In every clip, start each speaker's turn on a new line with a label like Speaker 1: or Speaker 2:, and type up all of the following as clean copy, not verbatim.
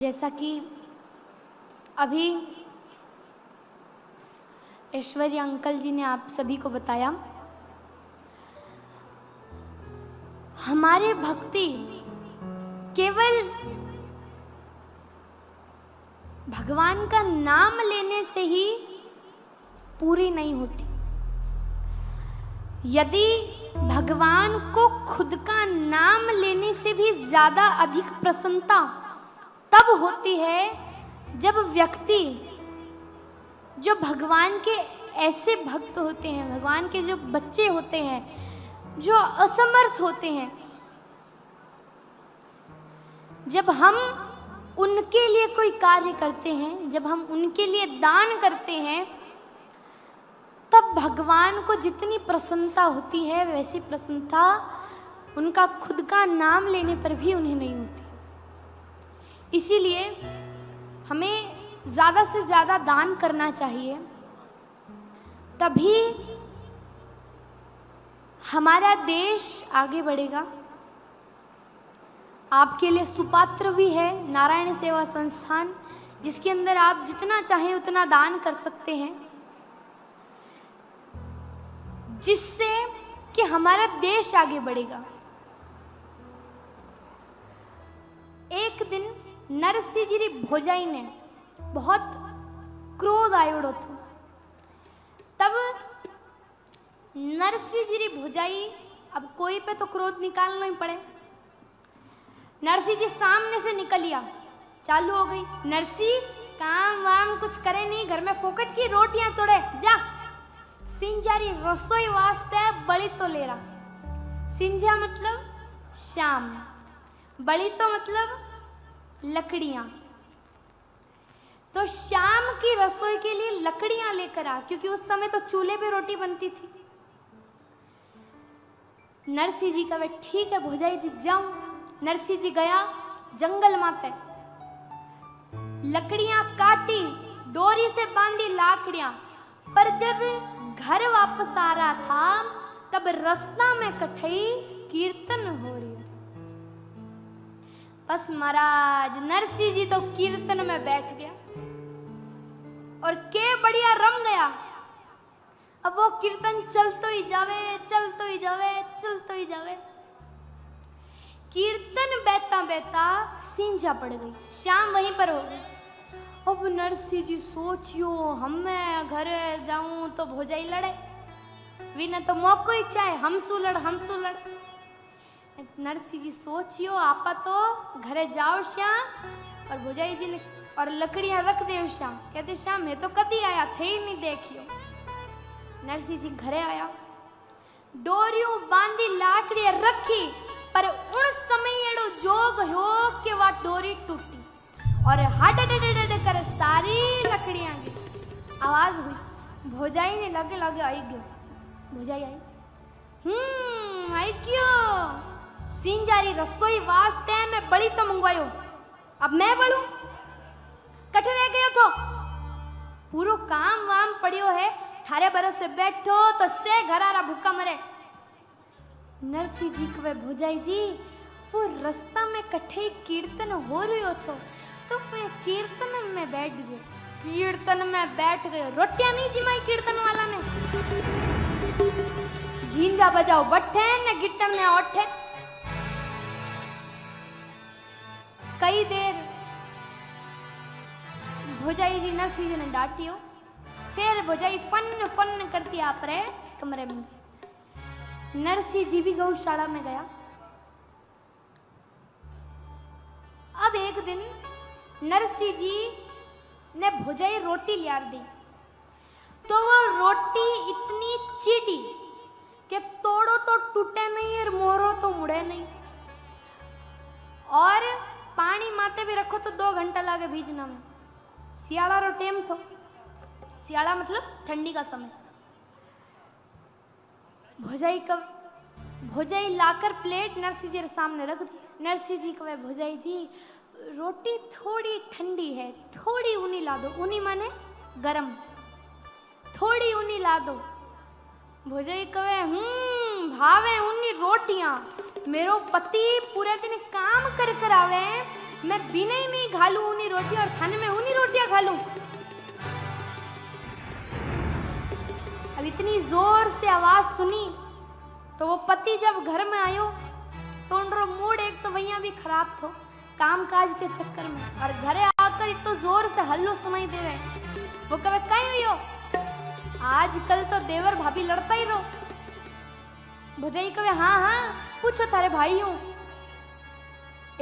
Speaker 1: जैसा कि अभी ऐश्वर्य अंकल जी ने आप सभी को बताया, हमारी भक्ति केवल भगवान का नाम लेने से ही पूरी नहीं होती। यदि भगवान को खुद का नाम लेने से भी ज्यादा अधिक प्रसन्नता तब होती है जब व्यक्ति जो भगवान के ऐसे भक्त होते हैं, भगवान के जो बच्चे होते हैं, जो असमर्थ होते हैं, जब हम उनके लिए कोई कार्य करते हैं, जब हम उनके लिए दान करते हैं, तब भगवान को जितनी प्रसन्नता होती है वैसी प्रसन्नता उनका खुद का नाम लेने पर भी उन्हें नहीं होती। इसीलिए हमें ज्यादा से ज्यादा दान करना चाहिए, तभी हमारा देश आगे बढ़ेगा। आपके लिए सुपात्र भी है नारायण सेवा संस्थान, जिसके अंदर आप जितना चाहें उतना दान कर सकते हैं, जिससे कि हमारा देश आगे बढ़ेगा। एक दिन नरसिंह भोजाई ने बहुत क्रोध आयोड़ो थो, तब नरसिंह भोजाई, अब कोई पे तो क्रोध निकालना ही पड़े, नरसिंह जी सामने से निकलिया, चालू हो गई। नरसिंह काम वाम कुछ करे नहीं, घर में फोकट की रोटियां तोड़े जा। सिंजारी रसोई वास्ते बलि तो ले रहा। सिंजा मतलब शाम, बलि तो मतलब लकड़ियां। तो शाम की रसोई के लिए लकड़ियां लेकर आ, क्योंकि उस समय तो चूल्हे पे रोटी बनती थी। नरसिंह जी कहे ठीक है भोजाई जी जाऊं। नरसिंह जी गया जंगल माते, लकड़ियां काटी, डोरी से बांधी लाकड़ियां, पर जब घर वापस आ रहा था तब रास्ता में कठई कीर्तन हो रही। बस महाराज नरसिंह जी तो कीर्तन में बैठ गया और के बढ़िया रम गया। अब वो कीर्तन चलतो ही जावे, चलतो ही जावे, चलतो ही जावे। कीर्तन बहता बहता सिंजा पड़ गई, शाम वहीं पर हो गई। अब नरसिंह जी सोचियो हमें घर जाऊं तो भोजाई लड़े, विना तो मौको ही चाहे हम सुलड़। नरसिंह जी सोचियो आपा तो घरे जाओ श्याम, और भोजाई जी ने और लकड़ियां रख दे श्याम। कहते श्याम मैं तो कदी आया थे ही नहीं देखियो। नरसिंह जी घरे आया, डोरियों बांधी लाकड़ियां रखी, पर उन समय एड़ो जोग हो के वा डोरी टूटी और हड कर सारी लकड़ियां गिरी। आवाज हुई, भोजाई ने लगे आई गयो। भोजाई आई, आई क्यों? सिंजारी रसोई वास्ते मैं बलि तो मंगवायो, अब मैं बलू कठे रह गयो तो पूरो काम वाम पड़ियो है, थारे बरस से बैठो तो से घरारा भूखा मरे। नरसिंह जी कहे भोजाई जी वो रास्ता में कठे कीर्तन हो रही थो तो मैं कीर्तन में बैठ गए। कीर्तन में बैठ गए, रोटियां नहीं जिमाई कीर्तन वाला ने। झींझा बजाओ बट्ठे ने गिट्टन ने ओठे। कई देर भोजाई जी नरसिंह जी ने डांटियो, फिर भोजाई फन करती आप रहे कमरे में। नरसिंह जी भी गौशाला में गया। अब एक दिन नरसिंह जी ने भोजाई रोटी लियार दी, तो वो रोटी इतनी चीड़ी कि तोड़ो तो टूटे नहीं और मोरो तो मुड़े नहीं, और पानी माते भी रखो तो 2 घंटा लागे भीजना में। सियाड़ा रो टेम थो, सियाड़ा मतलब ठंडी का समय। भोजाई लाकर प्लेट नरसिंह जी के सामने रख दी। नरसिंह जी कहे भोजाई जी रोटी थोड़ी ठंडी है, थोड़ी ऊनी ला दो। ऊनी माने गरम, थोड़ी ऊनी ला दो। भोजाई कहे भावे ऊनी रोटियां, मेरो पति पूरे दिन काम कर आवे, मैं बिना ही नहीं खा लूं उन्हीं रोटियां और थाने में उन्हीं रोटियां खा लूं। अब इतनी जोर से आवाज सुनी तो वो पति जब घर में आयो तो उनका मूड एक तो वैया भी खराब थो काम काज के चक्कर में, और घरे आकर इतना जोर से हल्लो सुनाई दे रहे। वो कहे कहीं हो आजकल तो देवर भाभी लड़ता ही रहो। भुजाई कहे हाँ हाँ पूछो थारे भाई हूं।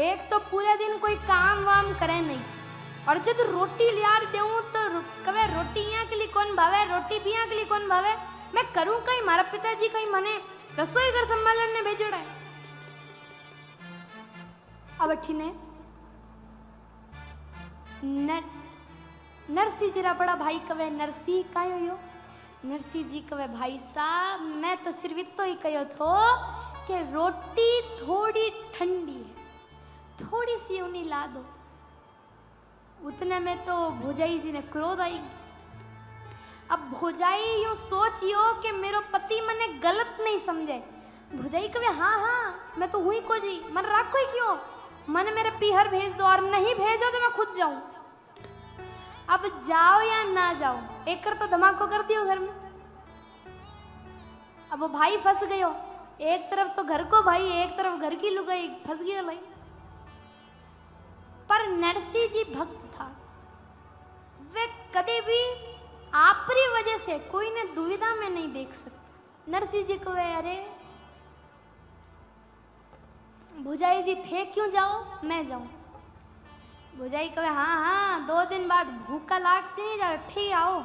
Speaker 1: एक तो पूरे दिन कोई काम वाम करे नहीं, और जब रोटी लियार देऊं तो कहे रोटी यहाँ के लिए कौन भावे, रोटी भी यहाँ के लिए कौन भावे। मैं करूं कहीं, मारा पिताजी कहीं मने रसोई घर संभालन ने भेजोड़ा है। अब अठीने नरसी जीरा बड़ा भाई कवे नरसी कायो यो। नरसी जी कवे भाई साहब मैं तो सिर्फ इतो ही कहो थो कि रोटी थोड़ी ठंडी है, थोड़ी सी उन्हीं ला दो। उतने में तो भुजाई जी ने क्रोध आई। अब भुजाई यो सोचियो कि मेरो पति मने गलत नहीं समझे। भुजाई कहे हाँ हाँ मैं तो हुई को जी, मन राखो ही क्यों, मन मेरे पीहर भेज दो, और नहीं भेजो तो मैं खुद जाऊं। अब जाओ या ना जाओ एक कर तो धमाको कर दियो घर में। अब वो भाई फंस गयो, एक तरफ तो घर को भाई एक तरफ घर की लुगाई, फंस गयो लाई। पर नरसी जी भक्त था, वे कभी भी आपरी वजह से कोई ने दुविधा में नहीं देख सकता। नरसी जी को वे अरे भुजाई जी थे क्यों जाओ मैं जाऊं। भुजाई कहे हाँ हाँ 2 दिन बाद भूखा लाग से नहीं जा ठीक आओ।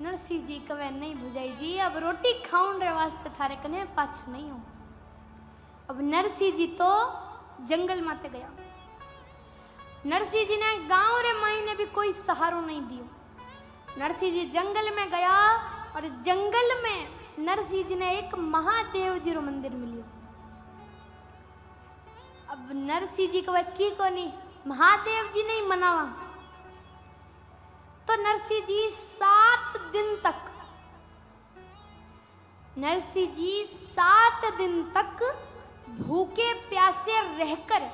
Speaker 1: नरसी जी कहे नहीं भुजाई जी अब रोटी खाऊं रे वास्ते थारे कने पाछू नहीं हो। अब नरसी जी तो जंगल माते गया। नरसी जी ने गांव रे माई ने भी कोई सहारो नहीं दियो। नरसी जी जंगल में गया और जंगल में नरसी जी ने एक महादेव जी रो मंदिर मिलियो। अब नरसी जी को की कोनी महादेव जी नहीं मनावा तो नरसी जी 7 दिन तक नरसी जी 7 दिन तक भूखे प्यासे रहकर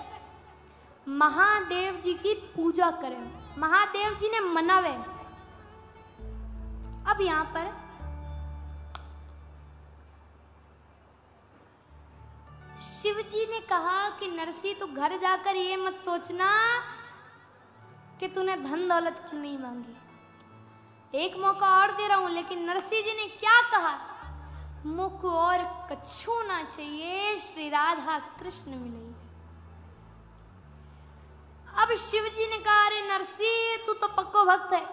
Speaker 1: महादेव जी की पूजा करें, महादेव जी ने मनावे। अब यहां पर शिव जी ने कहा कि नरसी तू घर जाकर ये मत सोचना कि तूने धन दौलत क्यों नहीं मांगी, एक मौका और दे रहा हूं। लेकिन नरसी जी ने क्या कहा, मुख और कछु ना चाहिए श्री राधा कृष्ण मिले। अब शिव जी ने कहा अरे नरसी तू तो पक्को भक्त है,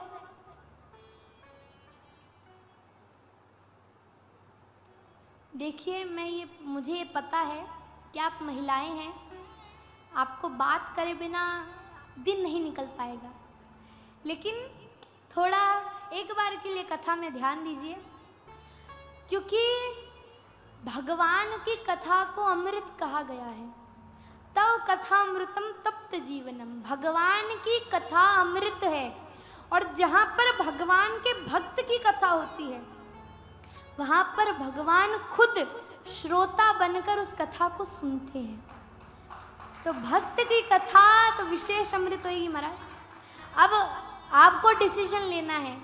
Speaker 1: देखिए मुझे ये पता है कि आप महिलाएं हैं, आपको बात करे बिना दिन नहीं निकल पाएगा, लेकिन थोड़ा एक बार के लिए कथा में ध्यान दीजिए, क्योंकि भगवान की कथा को अमृत कहा गया है। तव कथा अमृतम तप्त जीवनम, भगवान की कथा अमृत है। और जहां पर भगवान के भक्त की कथा होती है वहां पर भगवान खुद श्रोता बनकर उस कथा को सुनते हैं। तो भक्त की कथा तो विशेष अमृत होगी महाराज। अब आपको डिसीजन लेना है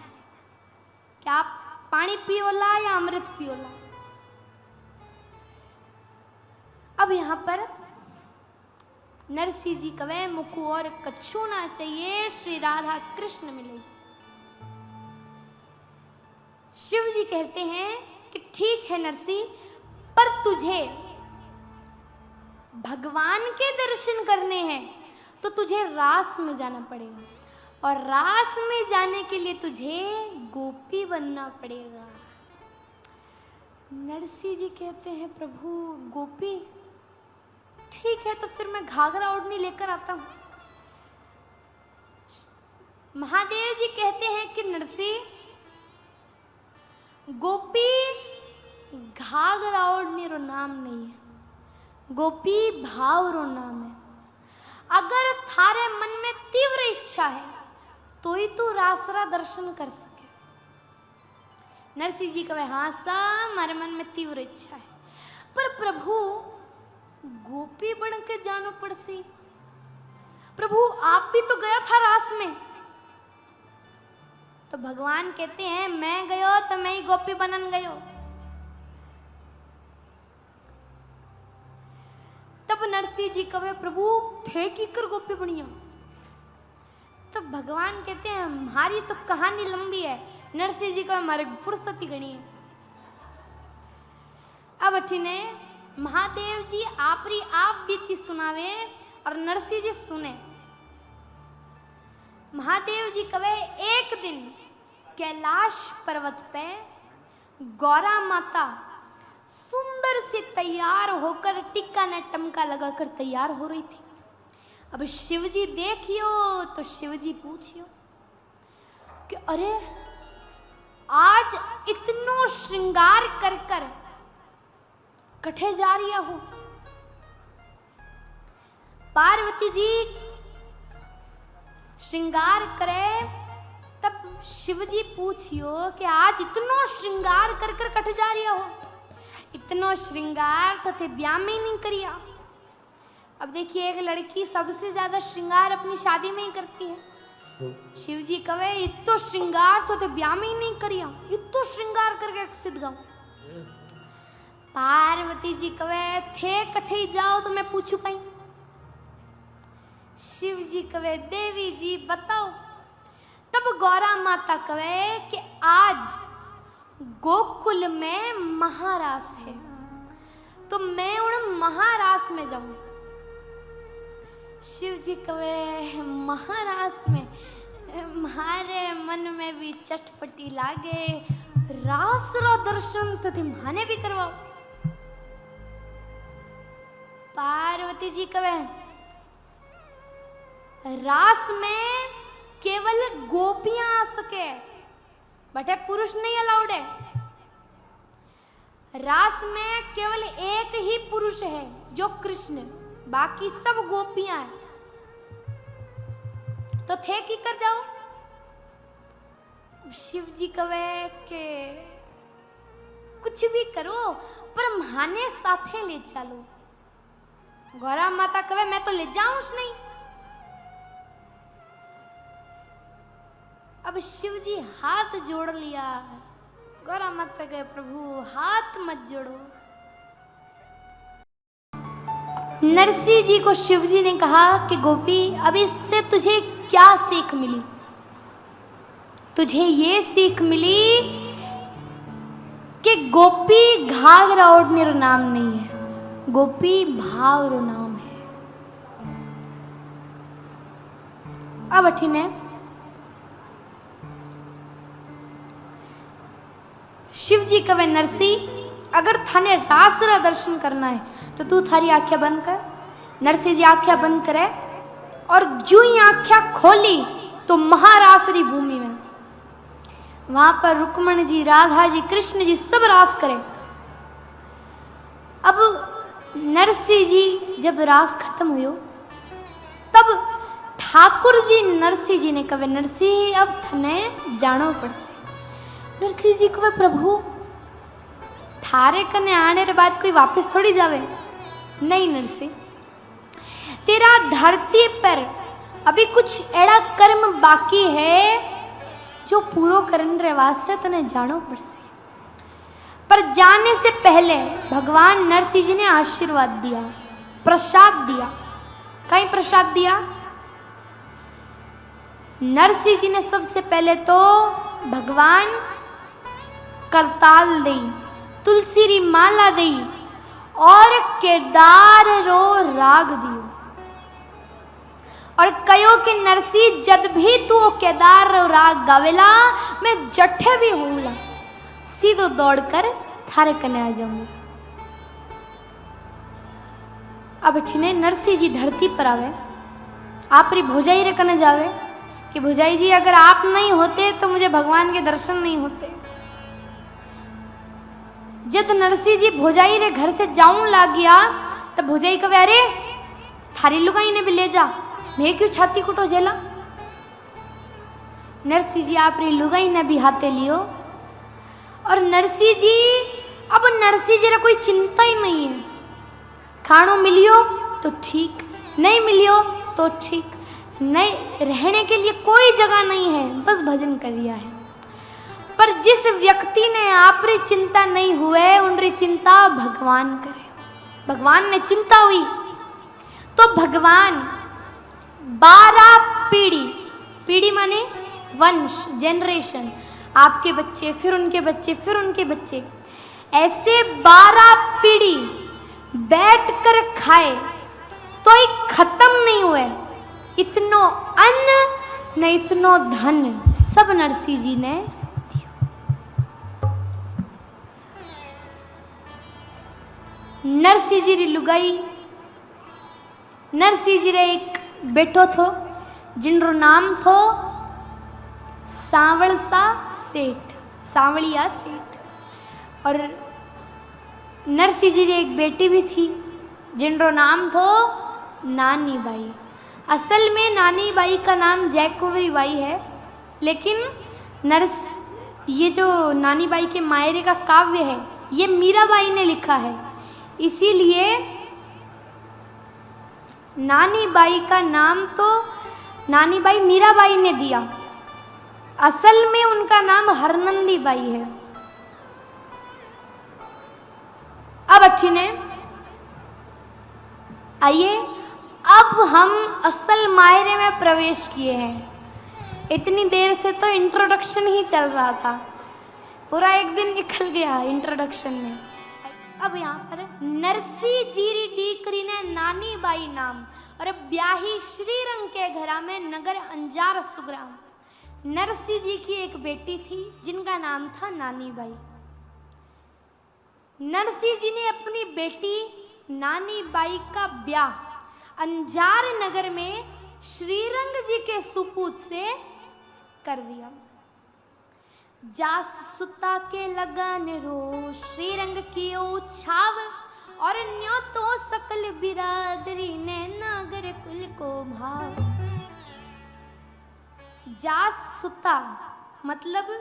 Speaker 1: कि आप पानी पियोला या अमृत पियोला। अब यहां पर नरसी जी कवे मुखु और कछु ना चाहिए श्री राधा कृष्ण मिले। शिव जी कहते हैं कि ठीक है नरसी, पर तुझे भगवान के दर्शन करने हैं तो तुझे रास में जाना पड़ेगा, और रास में जाने के लिए तुझे गोपी बनना पड़ेगा। नरसी जी कहते हैं प्रभु गोपी, ठीक है तो फिर मैं घाघरा ओढ़नी लेकर आता हूं। महादेव जी कहते हैं कि नरसी गोपी घाघरा ओढ़नी रो नाम नहीं है, गोपी भाव रो नाम है। अगर थारे मन में तीव्र इच्छा है तो ही तू रासरा दर्शन कर सके। नरसिंह जी कहे हाँ सा हमारे मन में तीव्र इच्छा है, पर प्रभु गोपी बन के जानो पड़सी। प्रभु आप भी तो गया था रास में। तो भगवान कहते हैं मैं गयो तो मैं ही गोपी बनन गयो। तब नरसिंह जी कहे प्रभु थे की कर गोपी बनिया। तो भगवान कहते हैं हमारी तो कहानी लंबी है। नरसिंह जी को हमारे फुर्सत ही गणी है। अब अठीने महादेव जी आपरी आप बीती सुनावे और नरसिंह जी सुने। महादेव जी कहे एक दिन कैलाश पर्वत पे गौरा माता सुंदर से तैयार होकर टिक्का ने टमका लगाकर तैयार हो रही थी। अब शिव जी देखियो तो शिव जी पूछियो कि अरे आज इतनो श्रृंगार कर कर कठे जा रही हो। पार्वती जी श्रृंगार करे तब शिव जी पूछियो कि आज इतनो श्रृंगार कर कर कठ जा रही हो। इतनो श्रृंगार तो थे ब्याह में ही नहीं करिया। अब देखिए एक लड़की सबसे ज्यादा श्रृंगार अपनी शादी में ही करती है। शिव जी कहे इतो श्रृंगार तो थे ब्याह में ही नहीं करिया। इतो श्रृंगार करके सिद्ध गाँव। पार्वती जी कहे थे कठे जाओ तो मैं पूछू कहीं। शिव जी कहे देवी जी बताओ। तब गौरा माता कहे कि आज गोकुल में महारास है तो मैं उन महारास में जाऊं। शिव जी कहे महारास में मारे मन में भी चटपटी लागे। रास रो दर्शन तो तुम्हाने भी करवाओ। पार्वती जी कहे रास में केवल गोपियां आ सके बटे पुरुष नहीं अलाउड है। रास में केवल एक ही पुरुष है जो कृष्ण, बाकी सब गोपियां हैं। तो थे की कर जाओ। शिव जी कहे के कुछ भी करो पर माने साथे ले चलो। गौरा माता कहे मैं तो ले जाऊं नहीं। अब शिव जी हाथ जोड़ लिया। गौरा माता कहे प्रभु हाथ मत जोड़ो। नरसिंह जी को शिव जी ने कहा कि गोपी अब इससे तुझे क्या सीख मिली? तुझे ये सीख मिली कि गोपी घाघरा ओढ़ने रो नाम नहीं है, गोपी भाव रो नाम है। अब अठीने शिव जी कहे नरसिंह अगर थाने रास रा दर्शन करना है तो तू थारी आंखें बंद कर। नरसिंह जी आंखें बंद करे और जो ही आंखें खोली तो महारासरी भूमि में वहां पर रुक्मण जी, राधा जी, कृष्ण जी सब रास करे। अब नरसिंह जी जब रास खत्म हुयो तब ठाकुर जी नरसिंह जी ने कहे नरसिंह अब थने जानो पड़से। नरसिंह जी कहे प्रभु थारे कने आने के बाद कोई वापस थोड़ी जावे। नहीं नरसिंह तेरा धरती पर अभी कुछ एड़ा कर्म बाकी है जो पूरो करने रे वास्ते तने जानो पड़से। पर जाने से पहले भगवान नरसिंह जी ने आशीर्वाद दिया, प्रसाद दिया। कहीं प्रसाद दिया? नरसिंह जी ने सबसे पहले तो भगवान करताल दी, तुलसी री माला दी और केदार रो राग दियो और कहो कि नरसिंह जद भी तू केदार रो राग गावेला मैं जठे भी होऊला सीधो दौड़कर थारे कने आ जाऊंगी। अब ठीने नरसिंह जी धरती पर आवे, आप री भोजाई रे कने जावे कि भोजाई जी अगर आप नहीं होते तो मुझे भगवान के दर्शन नहीं होते। जब नरसिंह जी भोजाई रे घर से जाऊं लाग गया तब भोजाई कहे अरे थारी लुगाई ने भी ले जा, मैं क्यों छाती कुटो झेला। नरसिंह जी आप री लुगाई ने भी हाथे लियो और नरसिंह जी अब नरसिंह जी रे कोई चिंता ही नहीं है। खानो मिलियो तो ठीक, नहीं मिलियो तो ठीक, नहीं, रहने के लिए कोई जगह नहीं है, बस भजन करिया है। पर जिस व्यक्ति ने आपरी चिंता नहीं हुए, उनरी चिंता भगवान करे। भगवान ने चिंता हुई तो भगवान 12 पीढ़ी, पीढ़ी माने वंश, जनरेशन, आपके बच्चे, फिर उनके बच्चे, फिर उनके बच्चे, ऐसे 12 पीढ़ी बैठ कर खाए तो ही खत्म नहीं हुए। इतनो अन्न न इतनो धन सब नरसिंह जी ने दियो। नरसिंह जी री लुगाई, नरसिंह जी रे एक बेटो थो जिनरो नाम थो सांवलसा सेठ, सांवलिया सेठ। और नरसिंह जी री एक बेटी भी थी जिनरो नाम थो नानी बाई। असल में नानी बाई का नाम जयकुंवरी बाई है, लेकिन ये जो नानी बाई के मायरे का काव्य है ये मीराबाई ने लिखा है, इसीलिए नानी बाई का नाम तो नानी बाई मीराबाई ने दिया। असल में उनका नाम हरनंदी बाई है। अब अच्छी ने आइए, अब हम असल मायरे में प्रवेश किए हैं। इतनी देर से तो इंट्रोडक्शन ही चल रहा था, पूरा एक दिन निकल गया इंट्रोडक्शन में। अब यहाँ पर नरसिंह जी री डीकरी ने नानी बाई नाम और ब्याही श्रीरंग के घरा में नगर अंजार सुग्राम। नरसिंह जी की एक बेटी थी जिनका नाम था नानी बाई। नरसिंह जी ने अपनी बेटी नानी बाई का ब्याह अंजार नगर में श्रीरंग जी के सुपूत से कर दिया। जास सुता के लगन रो श्रीरंग की छाव और न्यो तो सकल बिरादरी ने नागर कुल को भाव। जास सुता मतलब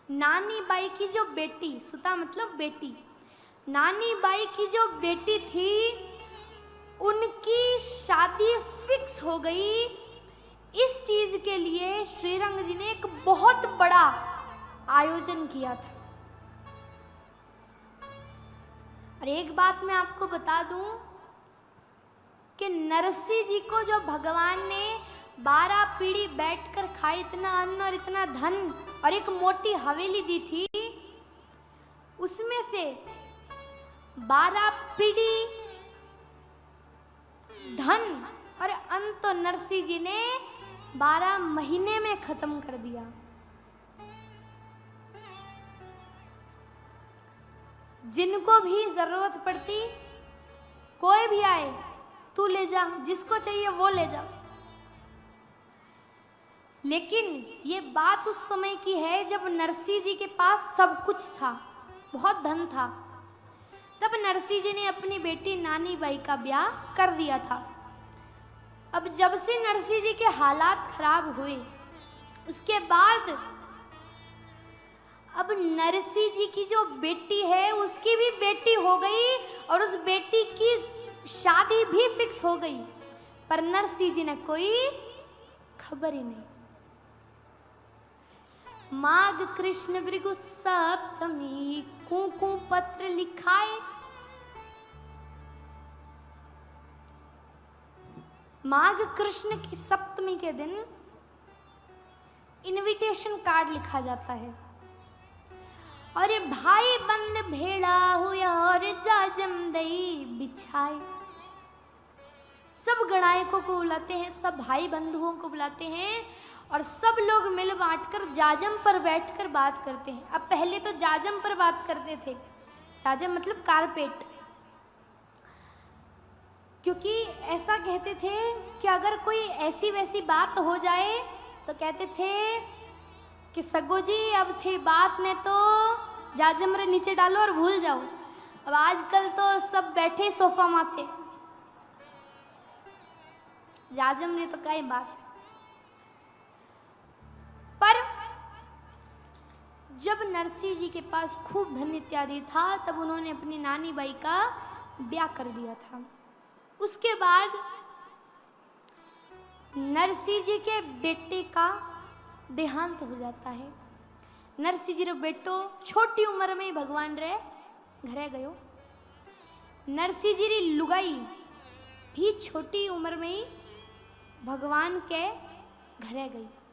Speaker 1: नानी बाई की जो बेटी, सुता मतलब बेटी, नानी बाई की जो बेटी थी उनकी शादी फिक्स हो गई। इस चीज के लिए श्रीरंग जी ने एक बहुत बड़ा आयोजन किया था। और एक बात मैं आपको बता दूं कि नरसिंह जी को जो भगवान ने 12 पीढ़ी बैठकर खाए इतना अन्न और इतना धन और एक मोटी हवेली दी थी, उसमें से 12 पीढ़ी धन और अन्न तो नरसिंह जी ने 12 महीने में खत्म कर दिया। जिनको भी जरूरत पड़ती, कोई भी आए तू ले जा, जिसको चाहिए वो ले जा। लेकिन ये बात उस समय की है जब नरसिंह जी के पास सब कुछ था, बहुत धन था। तब नरसिंह जी ने अपनी बेटी नानी बाई का ब्याह कर दिया था। अब जब से नरसिंह जी के हालात खराब हुए उसके बाद अब नरसिंह जी की जो बेटी है उसकी भी बेटी हो गई और उस बेटी की शादी भी फिक्स हो गई, पर नरसिंह जी ने कोई खबर ही नहीं। माघ कृष्ण भृगु सप्तमी कुंकु पत्र लिखाए। माघ कृष्ण की सप्तमी के दिन इनविटेशन कार्ड लिखा जाता है और ये भाई बंद भेड़ा हुआ और जाजम दई बिछाए। सब गणायकों को बुलाते हैं, सब भाई बंधुओं को बुलाते हैं और सब लोग मिल बांट कर जाजम पर बैठकर बात करते हैं। अब पहले तो जाजम पर बात करते थे, जाजम मतलब कारपेट, क्योंकि ऐसा कहते थे कि अगर कोई ऐसी वैसी बात हो जाए तो कहते थे कि सगो जी अब थे बात ने तो जाजम रे नीचे डालो और भूल जाओ। अब आजकल तो सब बैठे सोफा माथे, जाजम ने तो कई बात। पर जब नरसिंह जी के पास खूब धन इत्यादि था तब उन्होंने अपनी नानी बाई का ब्याह कर दिया था। उसके बाद नरसिंह जी के बेटे का देहांत हो जाता है। नरसिंह जी रो बेटो छोटी उम्र में ही भगवान रे घरे गयो। नरसिंह जी री लुगाई भी छोटी उम्र में ही भगवान के घरे गई।